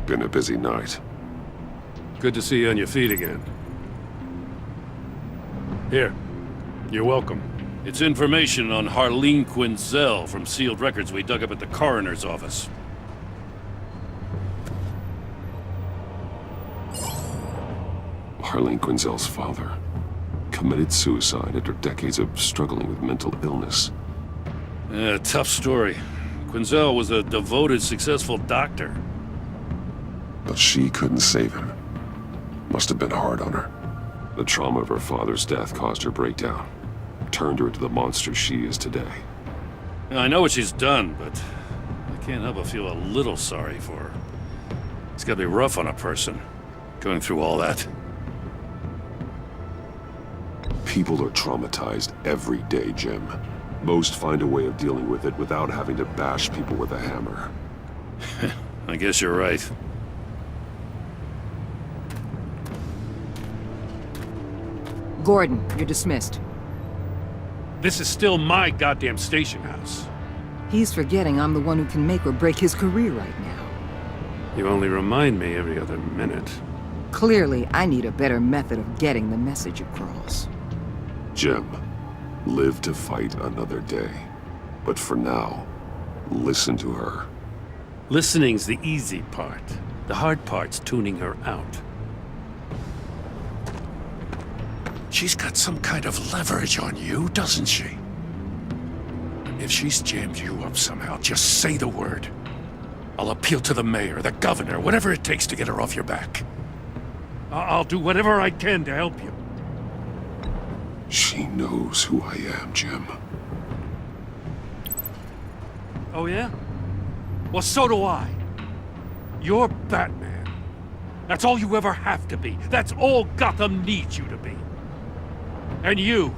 Been a busy night. Good to see you on your feet again. Here. You're welcome. It's information on Harleen Quinzel from sealed records we dug up at the coroner's office. Harleen Quinzel's father committed suicide after decades of struggling with mental illness. Yeah, tough story. Quinzel was a devoted, successful doctor. But she couldn't save him. Must have been hard on her. The trauma of her father's death caused her breakdown. Turned her into the monster she is today. I know what she's done, but I can't help but feel a little sorry for her. It's gotta be rough on a person, going through all that. People are traumatized every day, Jim. Most find a way of dealing with it without having to bash people with a hammer. I guess you're right. Gordon, you're dismissed. This is still my goddamn station house. He's forgetting I'm the one who can make or break his career right now. You only remind me every other minute. Clearly, I need a better method of getting the message across. Jim, live to fight another day. But for now, listen to her. Listening's the easy part. The hard part's tuning her out. She's got some kind of leverage on you, doesn't she? If she's jammed you up somehow, just say the word. I'll appeal to the mayor, the governor, whatever it takes to get her off your back. I'll do whatever I can to help you. She knows who I am, Jim. Oh, yeah? Well, so do I. You're Batman. That's all you ever have to be. That's all Gotham needs you to be. And you,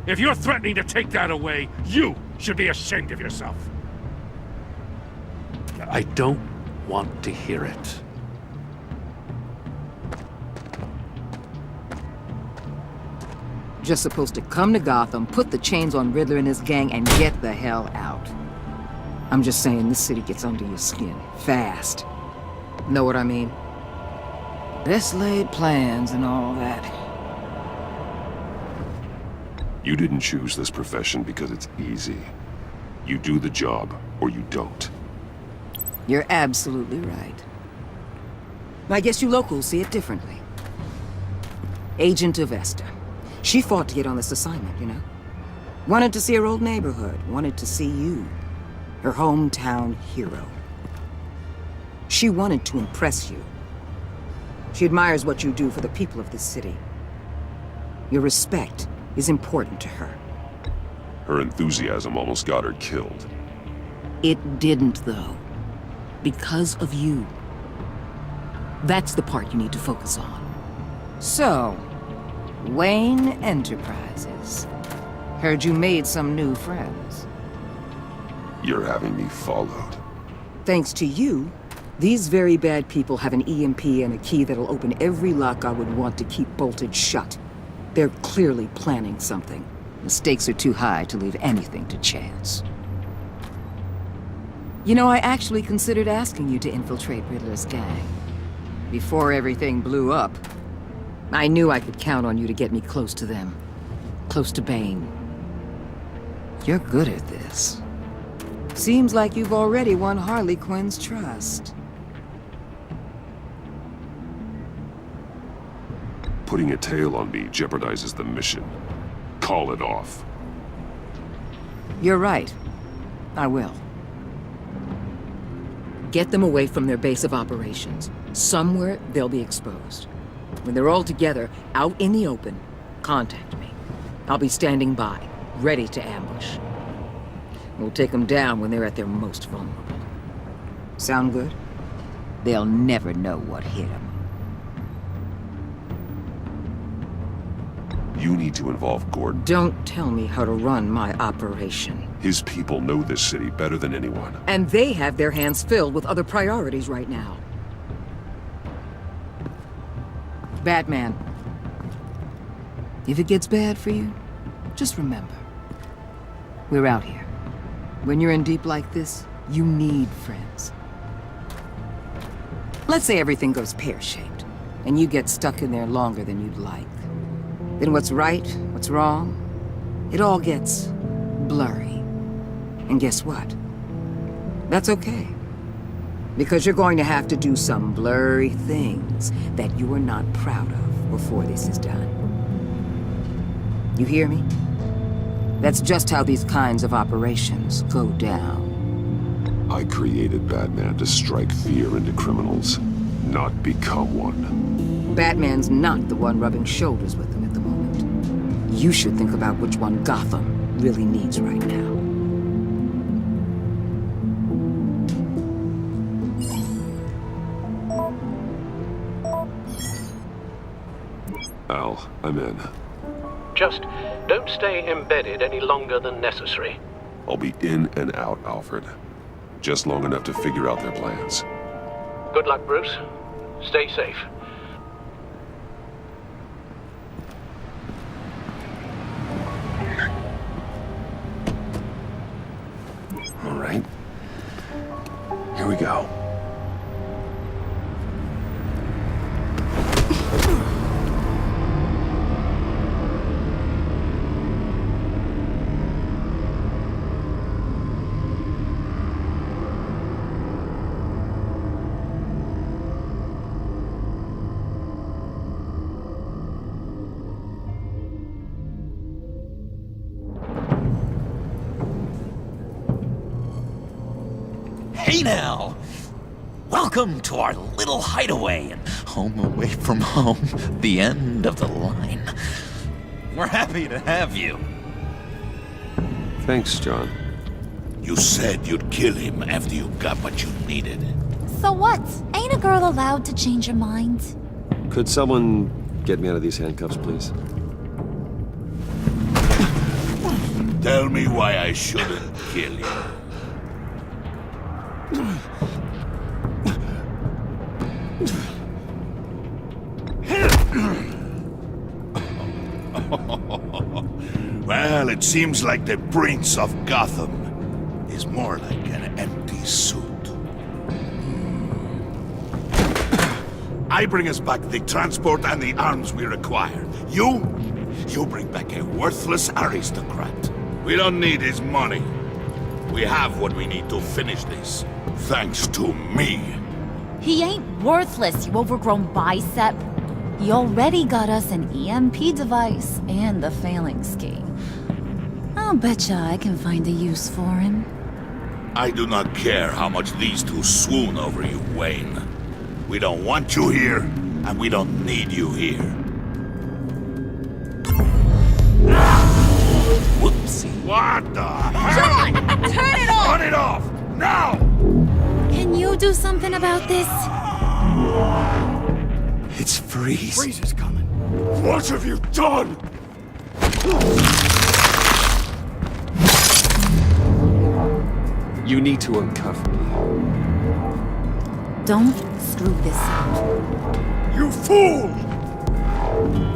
if you're threatening to take that away, you should be ashamed of yourself. I don't want to hear it. Just supposed to come to Gotham, put the chains on Riddler and his gang, and get the hell out. I'm just saying, this city gets under your skin. Fast. Know what I mean? Best laid plans and all that. You didn't choose this profession because it's easy. You do the job, or you don't. You're absolutely right. I guess you locals see it differently. Agent of Esther. She fought to get on this assignment, you know? Wanted to see her old neighborhood. Wanted to see you. Her hometown hero. She wanted to impress you. She admires what you do for the people of this city. Your respect is important to her. Her enthusiasm almost got her killed. It didn't, though. Because of you. That's the part you need to focus on. So, Wayne Enterprises. Heard you made some new friends. You're having me followed. Thanks to you, these very bad people have an EMP and a key that'll open every lock I would want to keep bolted shut. They're clearly planning something. The stakes are too high to leave anything to chance. You know, I actually considered asking you to infiltrate Riddler's gang. Before everything blew up, I knew I could count on you to get me close to them. Close to Bane. You're good at this. Seems like you've already won Harley Quinn's trust. Putting a tail on me jeopardizes the mission. Call it off. You're right. I will. Get them away from their base of operations. Somewhere they'll be exposed. When they're all together, out in the open, contact me. I'll be standing by, ready to ambush. We'll take them down when they're at their most vulnerable. Sound good? They'll never know what hit them. You need to involve Gordon. Don't tell me how to run my operation. His people know this city better than anyone. And they have their hands filled with other priorities right now. Batman. If it gets bad for you, just remember. We're out here. When you're in deep like this, you need friends. Let's say everything goes pear-shaped, and you get stuck in there longer than you'd like. Then what's right, what's wrong, it all gets blurry. And guess what? That's okay. Because you're going to have to do some blurry things that you are not proud of before this is done. You hear me? That's just how these kinds of operations go down. I created Batman to strike fear into criminals, not become one. Batman's not the one rubbing shoulders with them at the moment. You should think about which one Gotham really needs right now. Al, I'm in. Just don't stay embedded any longer than necessary. I'll be in and out, Alfred. Just long enough to figure out their plans. Good luck, Bruce. Stay safe. All right. Here we go. Hey now! Welcome to our little hideaway and home away from home, the end of the line. We're happy to have you. Thanks, John. You said you'd kill him after you got what you needed. So what? Ain't a girl allowed to change her mind? Could someone get me out of these handcuffs, please? Tell me why I shouldn't kill you. Well, it seems like the Prince of Gotham is more like an empty suit. I bring us back the transport and the arms we require. You bring back a worthless aristocrat. We don't need his money. We have what we need to finish this. Thanks to me. He ain't worthless, you overgrown bicep. He already got us an EMP device and the failing scheme. I'll betcha I can find a use for him. I do not care how much these two swoon over you, Wayne. We don't want you here, and we don't need you here. Whoopsie. What the John! Turn it off! Turn it off! Now! Can you do something about this? It's Freeze. Freeze is coming. What have you done? You need to uncuff me. Don't screw this up. You fool!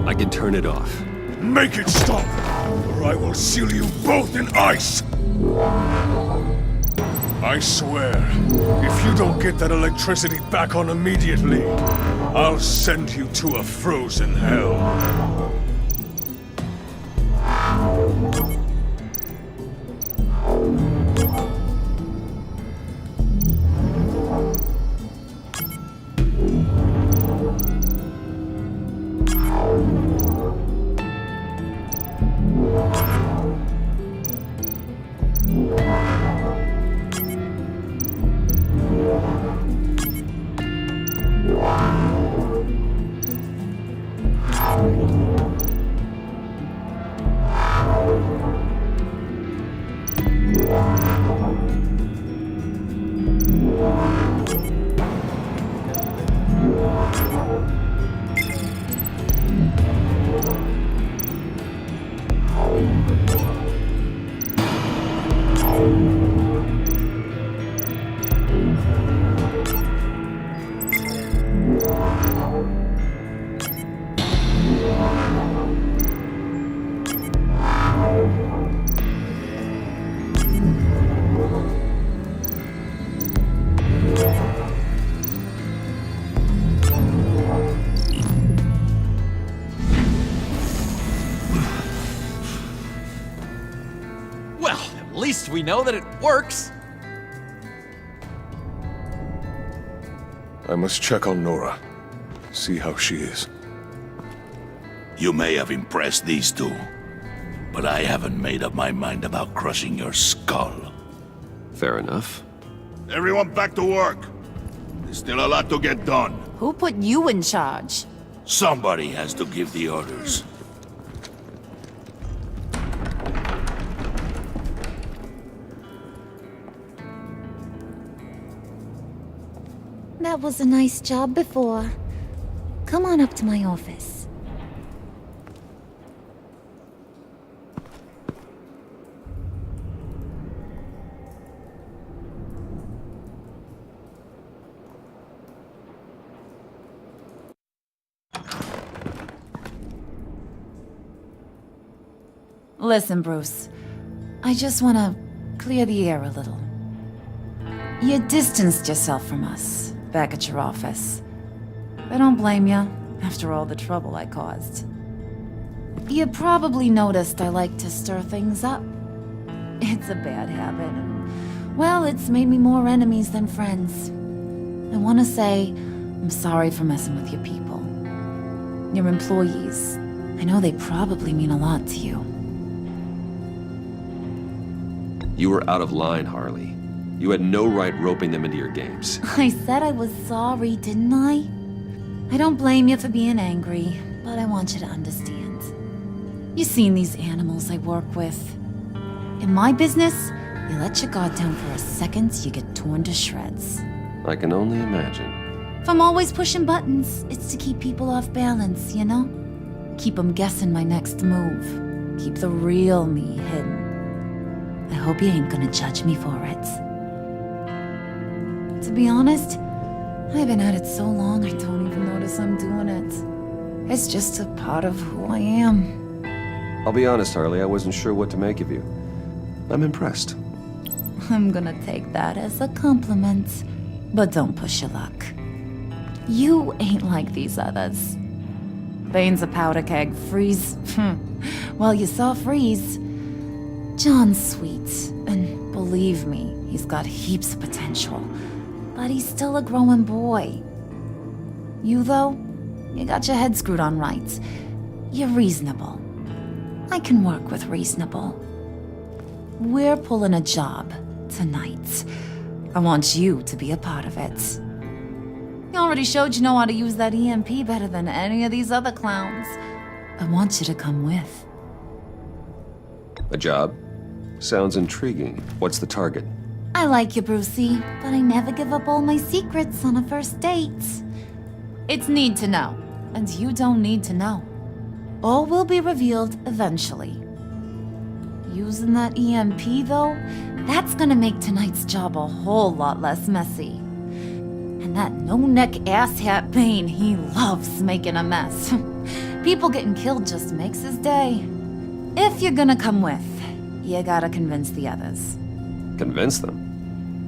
I can turn it off. Make it stop, or I will seal you both in ice! I swear, if you don't get that electricity back on immediately, I'll send you to a frozen hell. least we know that it works. I must check on Nora. See how she is. You may have impressed these two, but I haven't made up my mind about crushing your skull. Fair enough. Everyone back to work. There's still a lot to get done. Who put you in charge? Somebody has to give the orders. That was a nice job before. Come on up to my office. Listen, Bruce. I just want to clear the air a little. You distanced yourself from us back at your office. I don't blame you, after all the trouble I caused. You probably noticed I like to stir things up. It's a bad habit, and, well, it's made me more enemies than friends. I want to say I'm sorry for messing with your people. Your employees. I know they probably mean a lot to you. You were out of line, Harley. You had no right roping them into your games. I said I was sorry, didn't I? I don't blame you for being angry, but I want you to understand. You've seen these animals I work with. In my business, you let your guard down for a second, you get torn to shreds. I can only imagine. If I'm always pushing buttons, it's to keep people off balance, you know? Keep them guessing my next move. Keep the real me hidden. I hope you ain't gonna judge me for it. To be honest, I've been at it so long I don't even notice I'm doing it. It's just a part of who I am. I'll be honest, Harley, I wasn't sure what to make of you. I'm impressed. I'm gonna take that as a compliment. But don't push your luck. You ain't like these others. Bane's a powder keg. Freeze. Well, you saw Freeze. John's sweet, and believe me, he's got heaps of potential. But he's still a growing boy. You, though, you got your head screwed on right. You're reasonable. I can work with reasonable. We're pulling a job tonight. I want you to be a part of it. You already showed you know how to use that EMP better than any of these other clowns. I want you to come with. A job? Sounds intriguing. What's the target? I like you, Brucey, but I never give up all my secrets on a first date. It's need to know, and you don't need to know. All will be revealed eventually. Using that EMP, though, that's gonna make tonight's job a whole lot less messy. And that no-neck asshat Bane, he loves making a mess. People getting killed just makes his day. If you're gonna come with, you gotta convince the others. Convince them?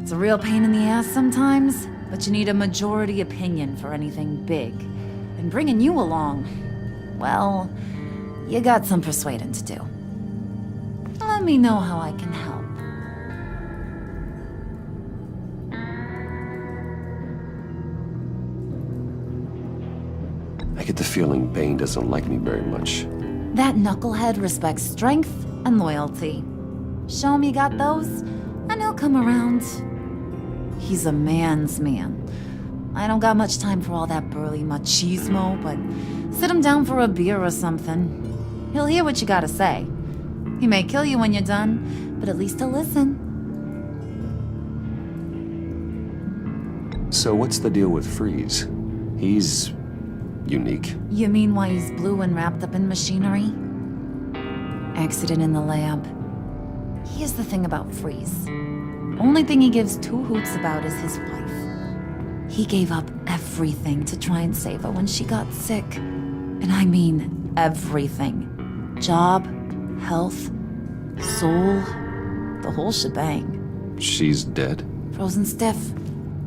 It's a real pain in the ass sometimes, but you need a majority opinion for anything big. And bringing you along, well, you got some persuading to do. Let me know how I can help. I get the feeling Bane doesn't like me very much. That knucklehead respects strength and loyalty. Show him you got those, and he'll come around. He's a man's man. I don't got much time for all that burly machismo, but sit him down for a beer or something. He'll hear what you gotta say. He may kill you when you're done, but at least he'll listen. So what's the deal with Freeze? He's unique. You mean why he's blue and wrapped up in machinery? Accident in the lab. Here's the thing about Freeze. Only thing he gives two hoots about is his wife. He gave up everything to try and save her when she got sick. And I mean everything. Job, health, soul, the whole shebang. She's dead? Frozen stiff.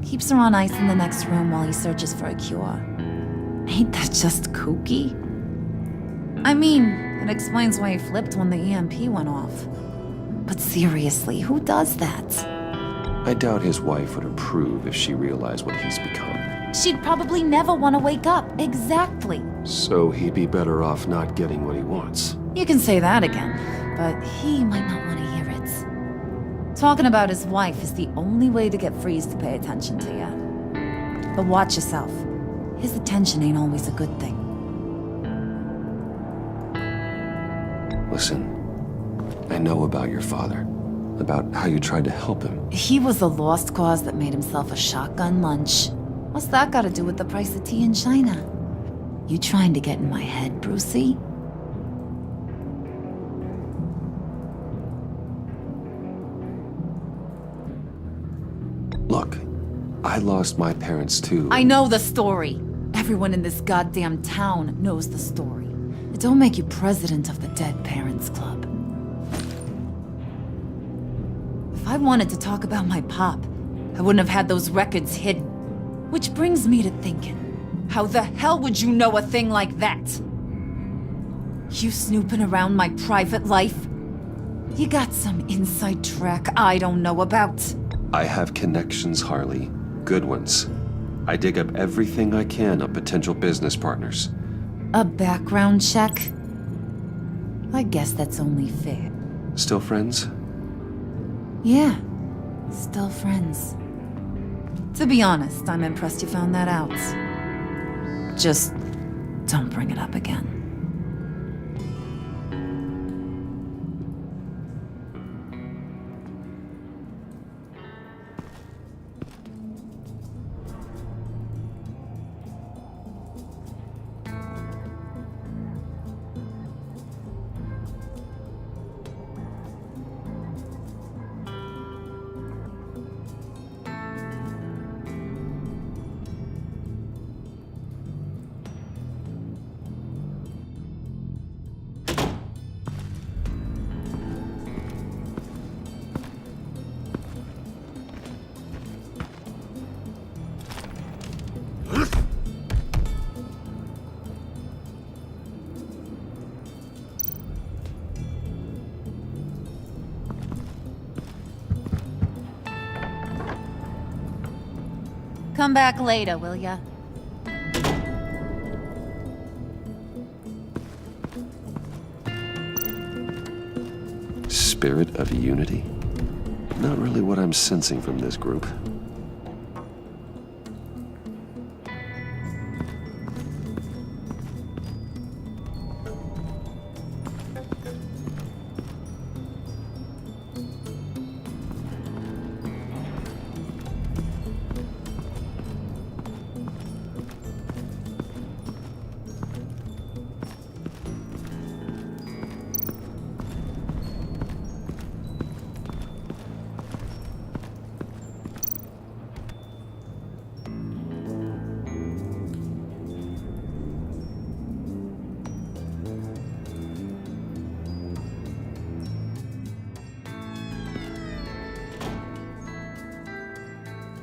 Keeps her on ice in the next room while he searches for a cure. Ain't that just kooky? I mean, it explains why he flipped when the EMP went off. But seriously, who does that? I doubt his wife would approve if she realized what he's become. She'd probably never want to wake up. Exactly. So he'd be better off not getting what he wants. You can say that again, but he might not want to hear it. Talking about his wife is the only way to get Freeze to pay attention to you. But watch yourself. His attention ain't always a good thing. Listen, I know about your father. About how you tried to help him. He was a lost cause that made himself a shotgun lunch. What's that got to do with the price of tea in China? You trying to get in my head, Brucey? Look, I lost my parents too. I know the story. Everyone in this goddamn town knows the story. It don't make you president of the Dead Parents Club. If I wanted to talk about my pop, I wouldn't have had those records hidden. Which brings me to thinking, how the hell would you know a thing like that? You snooping around my private life? You got some inside track I don't know about. I have connections, Harley. Good ones. I dig up everything I can on potential business partners. A background check? I guess that's only fair. Still friends? Yeah, still friends. To be honest, I'm impressed you found that out. Just don't bring it up again. Come back later, will ya? Spirit of unity? Not really what I'm sensing from this group.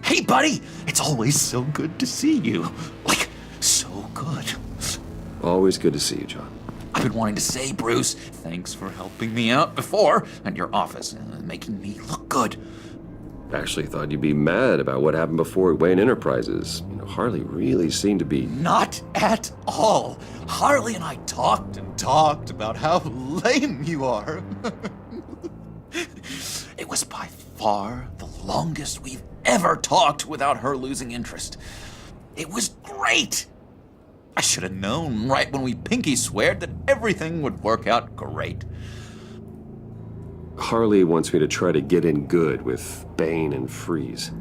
Hey, buddy! It's always so good to see you. Like, so good. Always good to see you, John. I've been wanting to say, Bruce, thanks for helping me out before at your office and making me look good. Actually thought you'd be mad about what happened before at Wayne Enterprises. You know, Harley really seemed to be... Not at all. Harley and I talked and talked about how lame you are. It was by far the longest we've ever talked without her losing interest. It was great. I should have known right when we pinky sweared that everything would work out great. Harley wants me to try to get in good with Bane and Freeze.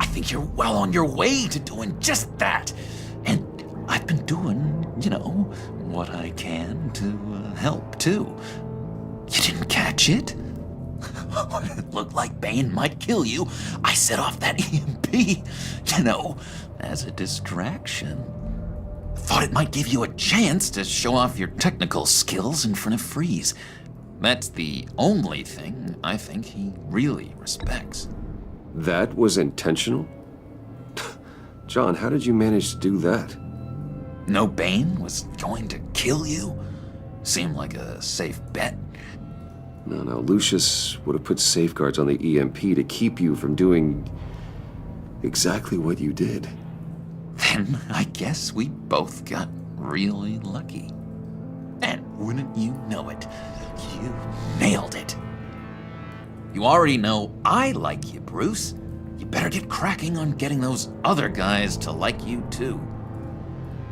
I think you're well on your way to doing just that. And I've been doing, what I can to help, too. You didn't catch it? When it looked like Bane might kill you, I set off that EMP, as a distraction. Thought it might give you a chance to show off your technical skills in front of Freeze. That's the only thing I think he really respects. That was intentional? John, how did you manage to do that? No Bane was going to kill you? Seemed like a safe bet. No. Lucius would have put safeguards on the EMP to keep you from doing exactly what you did. Then I guess we both got really lucky. And wouldn't you know it, you nailed it. You already know I like you, Bruce. You better get cracking on getting those other guys to like you too.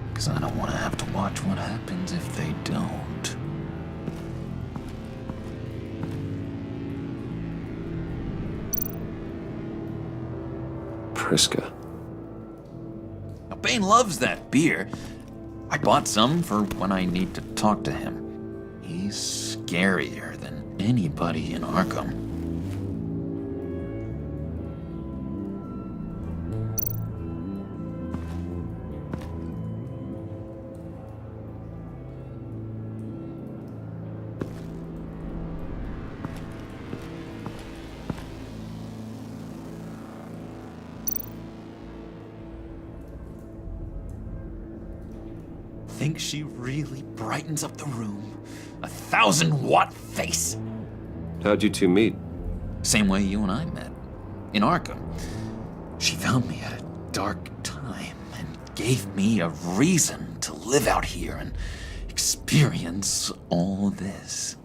Because I don't want to have to watch what happens if they don't. Priska. Now, Bane loves that beer. I bought some for when I need to talk to him. He's scarier than anybody in Arkham. Think she really brightens up the room? 1,000-watt face! How'd you two meet? Same way you and I met. In Arkham. She found me at a dark time and gave me a reason to live out here and experience all this.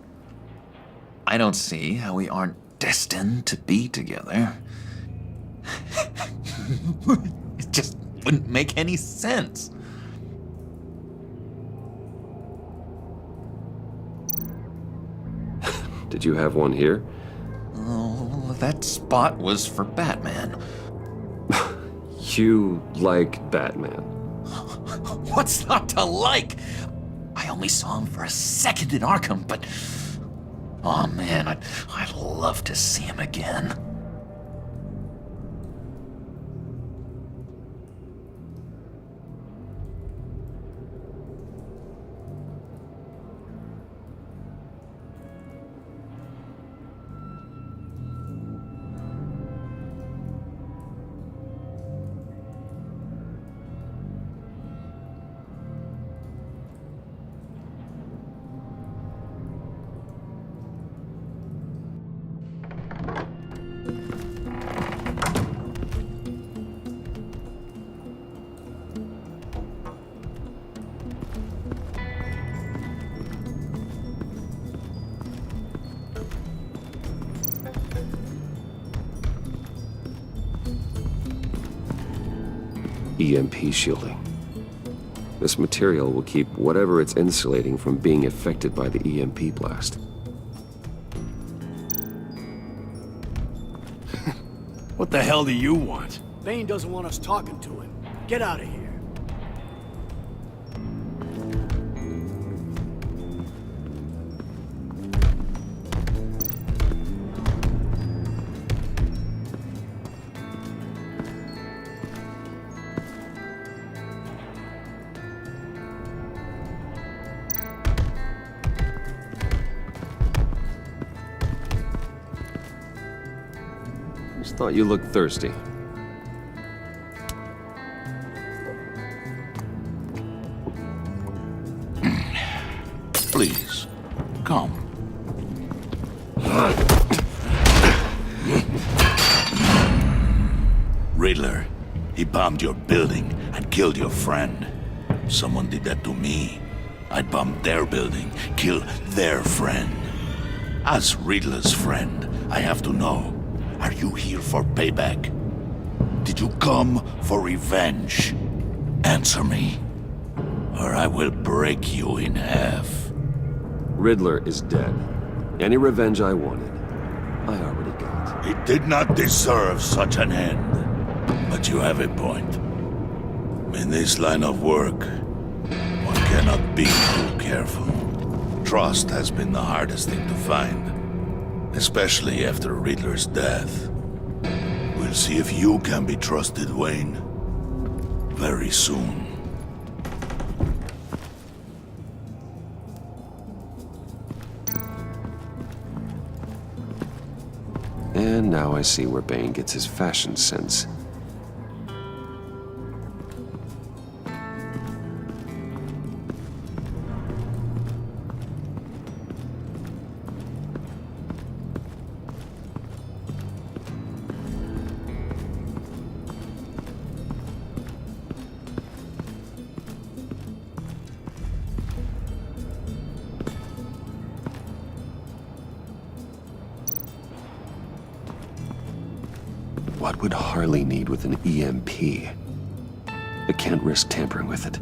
I don't see how we aren't destined to be together. It just wouldn't make any sense. Did you have one here? Oh, that spot was for Batman. You like Batman? What's not to like? I only saw him for a second in Arkham, but... oh man, I'd love to see him again. EMP shielding. This material will keep whatever it's insulating from being affected by the EMP blast. What the hell do you want? Bane doesn't want us talking to him. Get out of here. Just thought you looked thirsty. Please, come. Riddler, he bombed your building and killed your friend. Someone did that to me. I'd bomb their building, kill their friend. As Riddler's friend, I have to know, are you here for payback? Did you come for revenge? Answer me, or I will break you in half. Riddler is dead. Any revenge I wanted, I already got. He did not deserve such an end. But you have a point. In this line of work, one cannot be too careful. Trust has been the hardest thing to find, especially after Riddler's death. We'll see if you can be trusted, Wayne. Very soon. And now I see where Bane gets his fashion sense. would Harley need with an EMP? I can't risk tampering with it.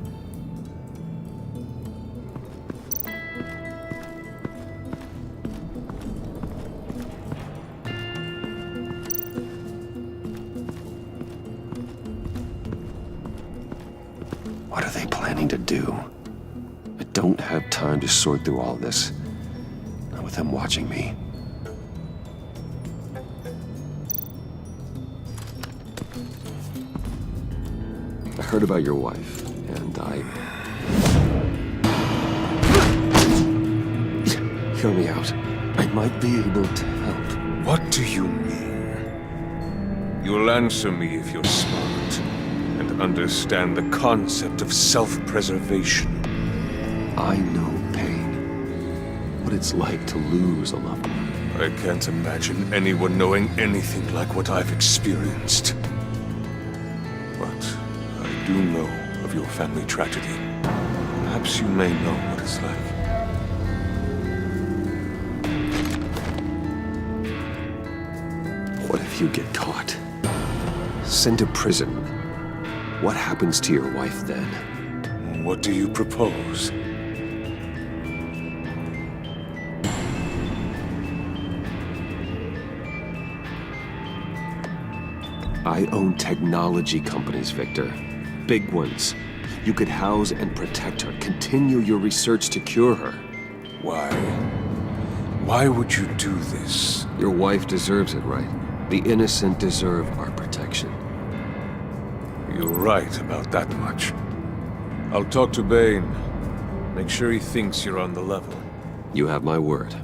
What are they planning to do? I don't have time to sort through all this. Not with them watching me. I heard about your wife, and Hear me out. I might be able to help. What do you mean? You'll answer me if you're smart and understand the concept of self-preservation. I know pain. What it's like to lose a loved one. I can't imagine anyone knowing anything like what I've experienced. But I do know of your family tragedy. Perhaps you may know what it's like. What if you get caught? Sent to prison. What happens to your wife then? What do you propose? I own technology companies, Victor. Big ones. You could house and protect her. Continue your research to cure her. Why? Why would you do this? Your wife deserves it, right? The innocent deserve our protection. You're right about that much. I'll talk to Bane. Make sure he thinks you're on the level. You have my word.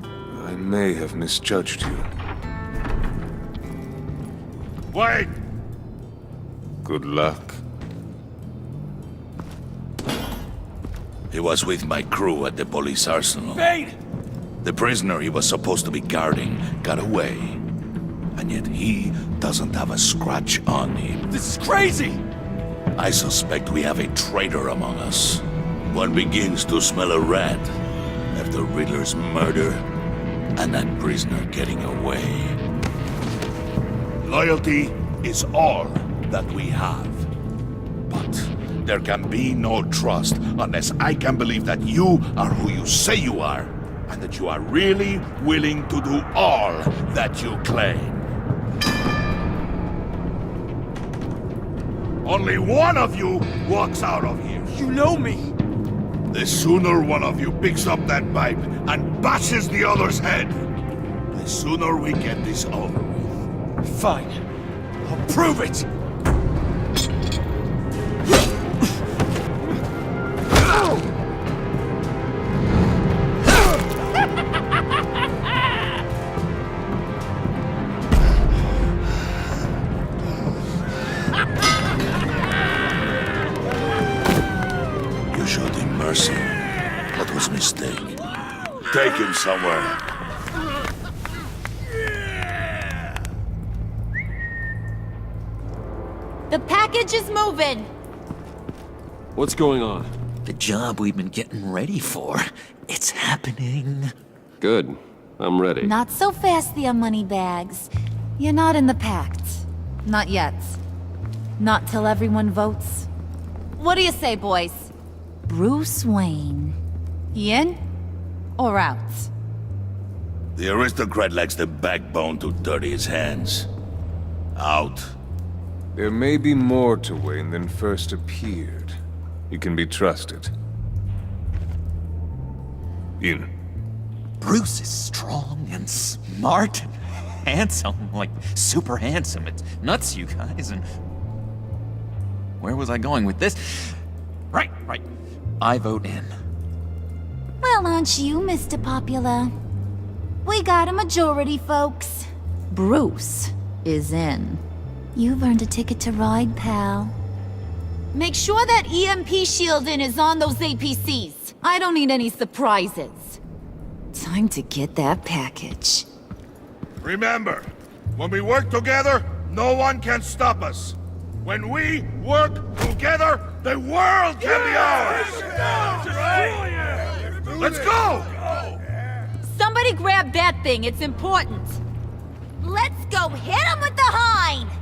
I may have misjudged you. Wait! Good luck. He was with my crew at the police arsenal. Bane! The prisoner he was supposed to be guarding got away. And yet he doesn't have a scratch on him. This is crazy! I suspect we have a traitor among us. One begins to smell a rat after Riddler's murder and that prisoner getting away. Loyalty is all that we have. But there can be no trust unless I can believe that you are who you say you are, and that you are really willing to do all that you claim. Only one of you walks out of here. You know me! The sooner one of you picks up that pipe and bashes the other's head, the sooner we get this over with. Fine. I'll prove it! You showed him mercy. That was a mistake. Take him somewhere. The package is moving! What's going on? The job we've been getting ready for. It's happening. Good. I'm ready. Not so fast, the Moneybags. You're not in the pact. Not yet. Not till everyone votes. What do you say, boys? Bruce Wayne. He in? Or out? The aristocrat lacks the backbone to dirty his hands. Out. There may be more to Wayne than first appeared. You can be trusted. In. Bruce is strong and smart and handsome, like super handsome. It's nuts, you guys, and... Where was I going with this? Right. I vote in. Well, aren't you, Mr. Popular? We got a majority, folks. Bruce is in. You've earned a ticket to ride, pal. Make sure that EMP shielding is on those APCs. I don't need any surprises. Time to get that package. Remember, when we work together, no one can stop us. When we work together, the world can be ours! Let's go! Somebody grab that thing, it's important. Let's go hit him with the hind!